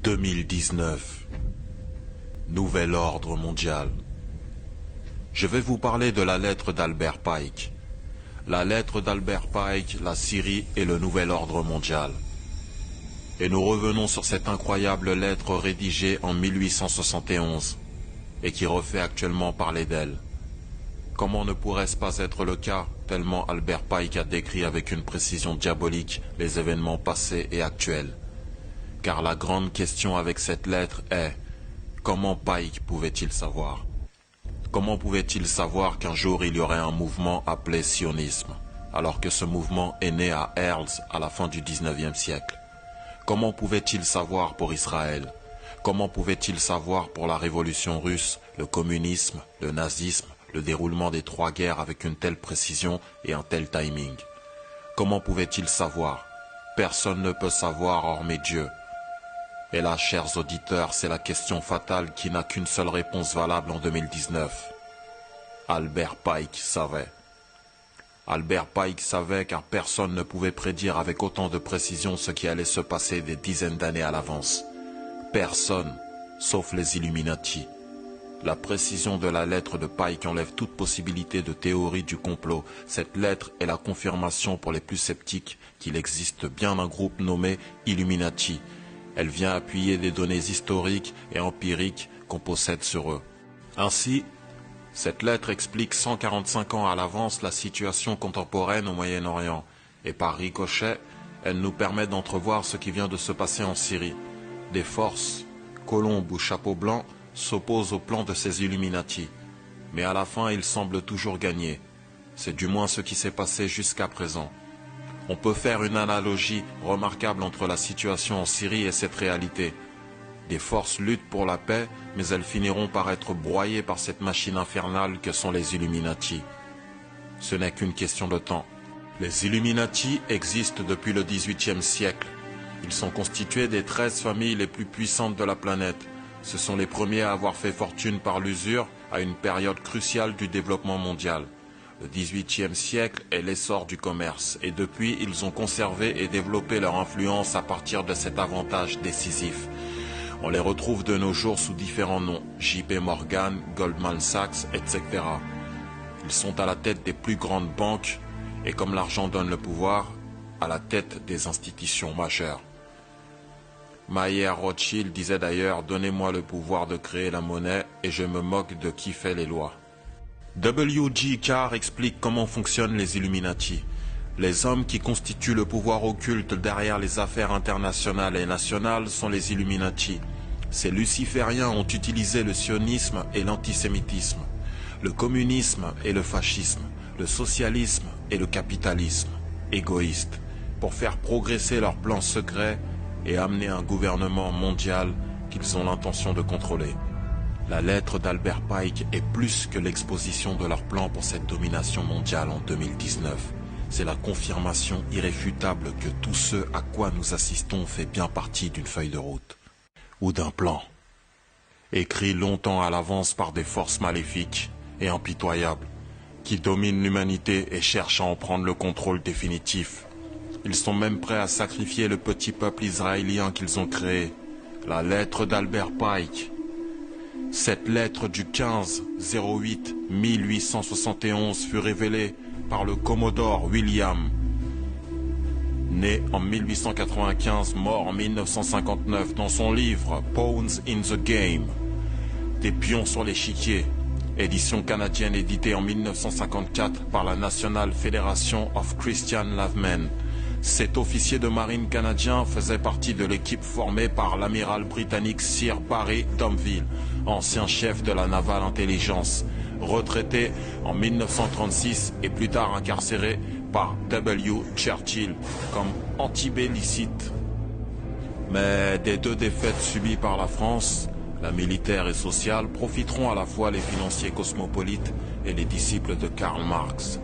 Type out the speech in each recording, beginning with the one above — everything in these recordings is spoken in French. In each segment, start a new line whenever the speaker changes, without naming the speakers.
2019. Nouvel ordre mondial. Je vais vous parler de la lettre d'Albert Pike. La lettre d'Albert Pike, la Syrie et le nouvel ordre mondial. Et nous revenons sur cette incroyable lettre rédigée en 1871 et qui refait actuellement parler d'elle. Comment ne pourrait-ce pas être le cas, tellement Albert Pike a décrit avec une précision diabolique les événements passés et actuels. Car la grande question avec cette lettre est, comment Pike pouvait-il savoir? Comment pouvait-il savoir qu'un jour il y aurait un mouvement appelé sionisme, alors que ce mouvement est né à Herzl à la fin du 19e siècle? Comment pouvait-il savoir pour Israël? Comment pouvait-il savoir pour la révolution russe, le communisme, le nazisme, le déroulement des trois guerres avec une telle précision et un tel timing? Comment pouvait-il savoir? Personne ne peut savoir hormis Dieu. Et là, chers auditeurs, c'est la question fatale qui n'a qu'une seule réponse valable en 2019. Albert Pike savait. Albert Pike savait car personne ne pouvait prédire avec autant de précision ce qui allait se passer des dizaines d'années à l'avance. Personne, sauf les Illuminati. La précision de la lettre de Pike enlève toute possibilité de théorie du complot. Cette lettre est la confirmation pour les plus sceptiques qu'il existe bien un groupe nommé Illuminati. Elle vient appuyer des données historiques et empiriques qu'on possède sur eux. Ainsi, cette lettre explique 145 ans à l'avance la situation contemporaine au Moyen-Orient. Et par ricochet, elle nous permet d'entrevoir ce qui vient de se passer en Syrie. Des forces, colombes ou chapeaux blancs, s'opposent au plan de ces Illuminati. Mais à la fin, ils semblent toujours gagner. C'est du moins ce qui s'est passé jusqu'à présent. On peut faire une analogie remarquable entre la situation en Syrie et cette réalité. Des forces luttent pour la paix, mais elles finiront par être broyées par cette machine infernale que sont les Illuminati. Ce n'est qu'une question de temps. Les Illuminati existent depuis le XVIIIe siècle. Ils sont constitués des 13 familles les plus puissantes de la planète. Ce sont les premiers à avoir fait fortune par l'usure à une période cruciale du développement mondial. Le XVIIIe siècle est l'essor du commerce et depuis ils ont conservé et développé leur influence à partir de cet avantage décisif. On les retrouve de nos jours sous différents noms, JP Morgan, Goldman Sachs, etc. Ils sont à la tête des plus grandes banques et comme l'argent donne le pouvoir, à la tête des institutions majeures. Mayer Rothschild disait d'ailleurs « Donnez-moi le pouvoir de créer la monnaie et je me moque de qui fait les lois ». W.G. Carr explique comment fonctionnent les Illuminati. Les hommes qui constituent le pouvoir occulte derrière les affaires internationales et nationales sont les Illuminati. Ces lucifériens ont utilisé le sionisme et l'antisémitisme, le communisme et le fascisme, le socialisme et le capitalisme, égoïstes, pour faire progresser leurs plans secrets et amener un gouvernement mondial qu'ils ont l'intention de contrôler. La lettre d'Albert Pike est plus que l'exposition de leur plan pour cette domination mondiale en 2019. C'est la confirmation irréfutable que tout ce à quoi nous assistons fait bien partie d'une feuille de route ou d'un plan, écrit longtemps à l'avance par des forces maléfiques et impitoyables qui dominent l'humanité et cherchent à en prendre le contrôle définitif. Ils sont même prêts à sacrifier le petit peuple israélien qu'ils ont créé. La lettre d'Albert Pike. Cette lettre du 15-08-1871 fut révélée par le Commodore William, né en 1895, mort en 1959, dans son livre « Pawns in the Game », des pions sur l'échiquier, édition canadienne éditée en 1954 par la National Federation of Christian Lovemen. Cet officier de marine canadien faisait partie de l'équipe formée par l'amiral britannique Sir Barry Domville, ancien chef de la Naval Intelligence, retraité en 1936 et plus tard incarcéré par W. Churchill comme antibellicite. Mais des deux défaites subies par la France, la militaire et sociale, profiteront à la fois les financiers cosmopolites et les disciples de Karl Marx.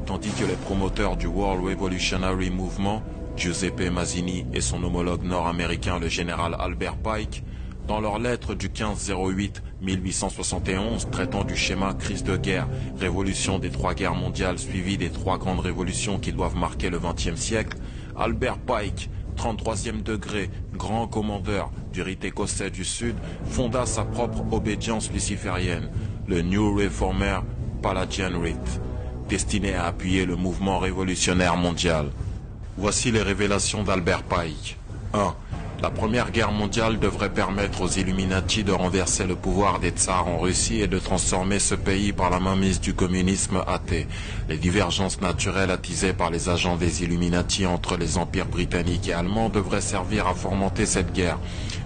Tandis que les promoteurs du World Revolutionary Movement, Giuseppe Mazzini et son homologue nord-américain le général Albert Pike, dans leur lettre du 15-08-1871 traitant du schéma crise de guerre, révolution des trois guerres mondiales suivie des trois grandes révolutions qui doivent marquer le XXe siècle, Albert Pike 33e degré, grand commandeur du rite écossais du Sud, fonda sa propre obédience luciférienne, le New Reformer Pelagian Rite, destiné à appuyer le mouvement révolutionnaire mondial. Voici les révélations d'Albert Pike. 1. La Première Guerre mondiale devrait permettre aux Illuminati de renverser le pouvoir des tsars en Russie et de transformer ce pays par la mainmise du communisme athée. Les divergences naturelles attisées par les agents des Illuminati entre les empires britanniques et allemands devraient servir à fomenter cette guerre.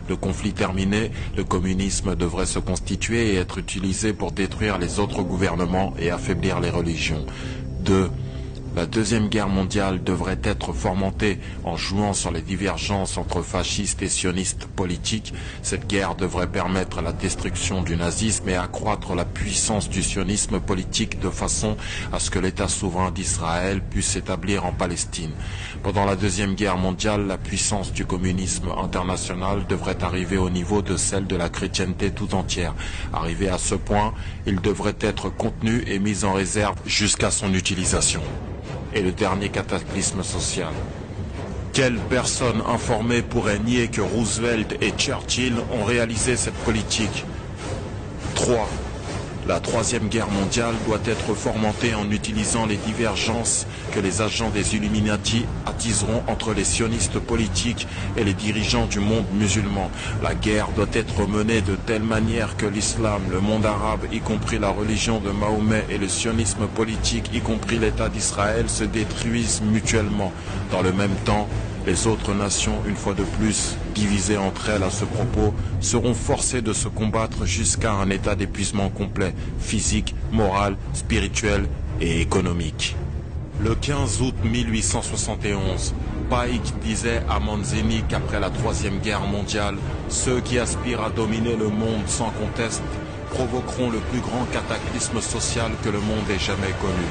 Le conflit terminé, le communisme devrait se constituer et être utilisé pour détruire les autres gouvernements et affaiblir les religions. 2. La Deuxième Guerre mondiale devrait être fomentée en jouant sur les divergences entre fascistes et sionistes politiques. Cette guerre devrait permettre la destruction du nazisme et accroître la puissance du sionisme politique de façon à ce que l'État souverain d'Israël puisse s'établir en Palestine. Pendant la Deuxième Guerre mondiale, la puissance du communisme international devrait arriver au niveau de celle de la chrétienté tout entière. Arrivé à ce point, il devrait être contenu et mis en réserve jusqu'à son utilisation. Et le dernier cataclysme social. Quelle personne informée pourrait nier que Roosevelt et Churchill ont réalisé cette politique? 3. La Troisième Guerre mondiale doit être fomentée en utilisant les divergences que les agents des Illuminati attiseront entre les sionistes politiques et les dirigeants du monde musulman. La guerre doit être menée de telle manière que l'islam, le monde arabe, y compris la religion de Mahomet, et le sionisme politique, y compris l'État d'Israël, se détruisent mutuellement. Dans le même temps, les autres nations, une fois de plus, divisées entre elles à ce propos, seront forcées de se combattre jusqu'à un état d'épuisement complet, physique, moral, spirituel et économique. Le 15 août 1871, Pike disait à Manzini qu'après la Troisième Guerre mondiale, ceux qui aspirent à dominer le monde sans conteste provoqueront le plus grand cataclysme social que le monde ait jamais connu.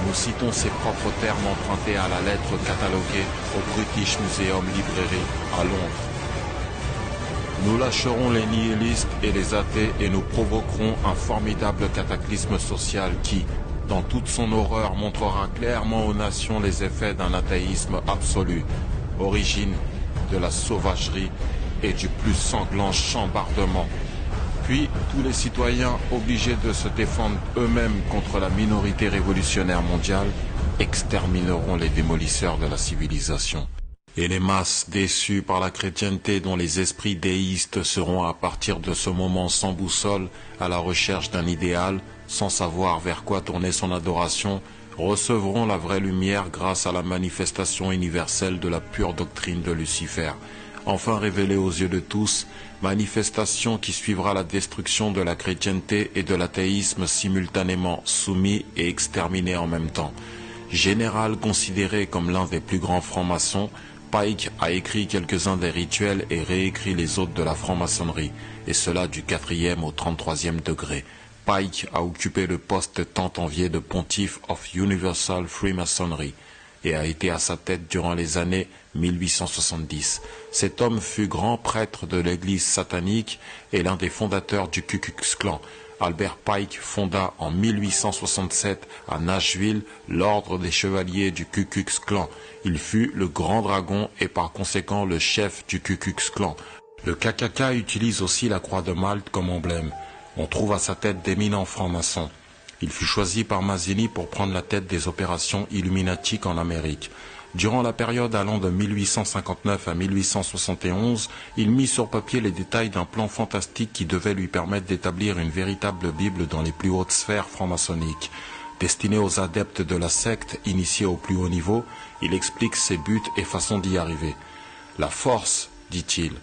Nous citons ces propres termes empruntés à la lettre cataloguée au British Museum Library à Londres. Nous lâcherons les nihilistes et les athées et nous provoquerons un formidable cataclysme social qui, dans toute son horreur, montrera clairement aux nations les effets d'un athéisme absolu, origine de la sauvagerie et du plus sanglant chambardement. Puis, tous les citoyens obligés de se défendre eux-mêmes contre la minorité révolutionnaire mondiale extermineront les démolisseurs de la civilisation. Et les masses déçues par la chrétienté dont les esprits déistes seront à partir de ce moment sans boussole, à la recherche d'un idéal, sans savoir vers quoi tourner son adoration, recevront la vraie lumière grâce à la manifestation universelle de la pure doctrine de Lucifer. Enfin révélée aux yeux de tous, manifestation qui suivra la destruction de la chrétienté et de l'athéisme simultanément soumis et exterminés en même temps. Général considéré comme l'un des plus grands francs-maçons, Pike a écrit quelques-uns des rituels et réécrit les autres de la franc-maçonnerie, et cela du 4e au 33e degré. Pike a occupé le poste tant envié de Pontiff of Universal Freemasonry et a été à sa tête durant les années 1870. Cet homme fut grand prêtre de l'église satanique et l'un des fondateurs du Ku Klux Klan. Albert Pike fonda en 1867 à Nashville l'ordre des chevaliers du Ku Klux Klan. Il fut le grand dragon et par conséquent le chef du Ku Klux Klan. Le KKK utilise aussi la croix de Malte comme emblème. On trouve à sa tête d'éminents francs-maçons. Il fut choisi par Mazzini pour prendre la tête des opérations illuminatiques en Amérique. Durant la période allant de 1859 à 1871, il mit sur papier les détails d'un plan fantastique qui devait lui permettre d'établir une véritable Bible dans les plus hautes sphères franc-maçonniques. Destiné aux adeptes de la secte initiés au plus haut niveau, il explique ses buts et façons d'y arriver. La force, dit-il,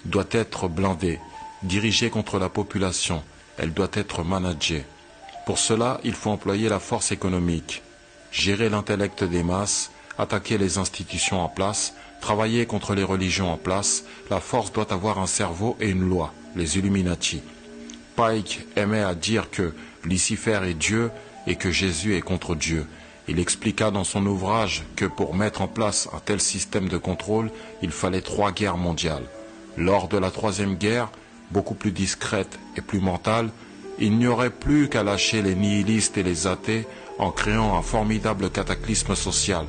doit être blindée, dirigée contre la population, elle doit être managée. Pour cela, il faut employer la force économique, gérer l'intellect des masses, attaquer les institutions en place, travailler contre les religions en place. La force doit avoir un cerveau et une loi, les Illuminati. Pike aimait à dire que Lucifer est Dieu et que Jésus est contre Dieu. Il expliqua dans son ouvrage que pour mettre en place un tel système de contrôle, il fallait 3 guerres mondiales. Lors de la Troisième Guerre, beaucoup plus discrète et plus mentale, il n'y aurait plus qu'à lâcher les nihilistes et les athées en créant un formidable cataclysme social,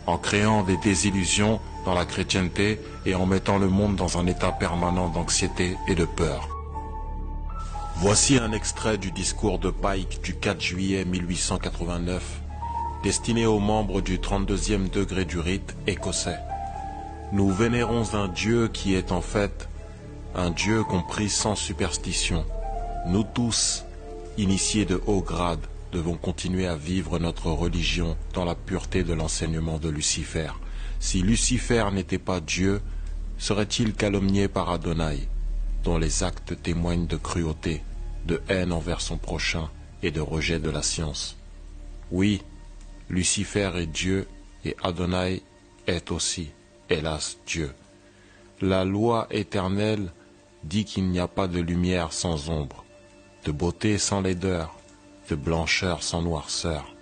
en créant des désillusions dans la chrétienté et en mettant le monde dans un état permanent d'anxiété et de peur. Voici un extrait du discours de Pike du 4 juillet 1889, destiné aux membres du 32e degré du rite écossais. Nous vénérons un Dieu qui est en fait un Dieu compris sans superstition. Nous tous, initiés de haut grade, devons continuer à vivre notre religion dans la pureté de l'enseignement de Lucifer. Si Lucifer n'était pas Dieu, serait-il calomnié par Adonai, dont les actes témoignent de cruauté, de haine envers son prochain et de rejet de la science? Oui, Lucifer est Dieu et Adonai est aussi, hélas, Dieu. La loi éternelle dit qu'il n'y a pas de lumière sans ombre, de beauté sans laideur, de blancheur sans noirceur,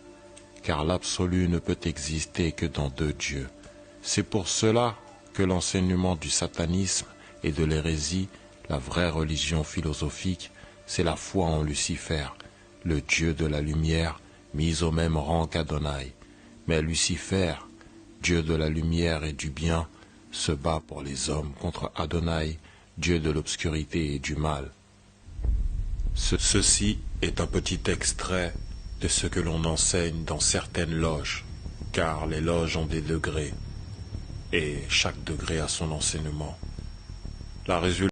car l'absolu ne peut exister que dans deux dieux. C'est pour cela que l'enseignement du satanisme et de l'hérésie, la vraie religion philosophique, c'est la foi en Lucifer, le Dieu de la lumière, mis au même rang qu'Adonai. Mais Lucifer, Dieu de la lumière et du bien, se bat pour les hommes contre Adonai, Dieu de l'obscurité et du mal. Ceci est un petit extrait de ce que l'on enseigne dans certaines loges, car les loges ont des degrés, et chaque degré a son enseignement. La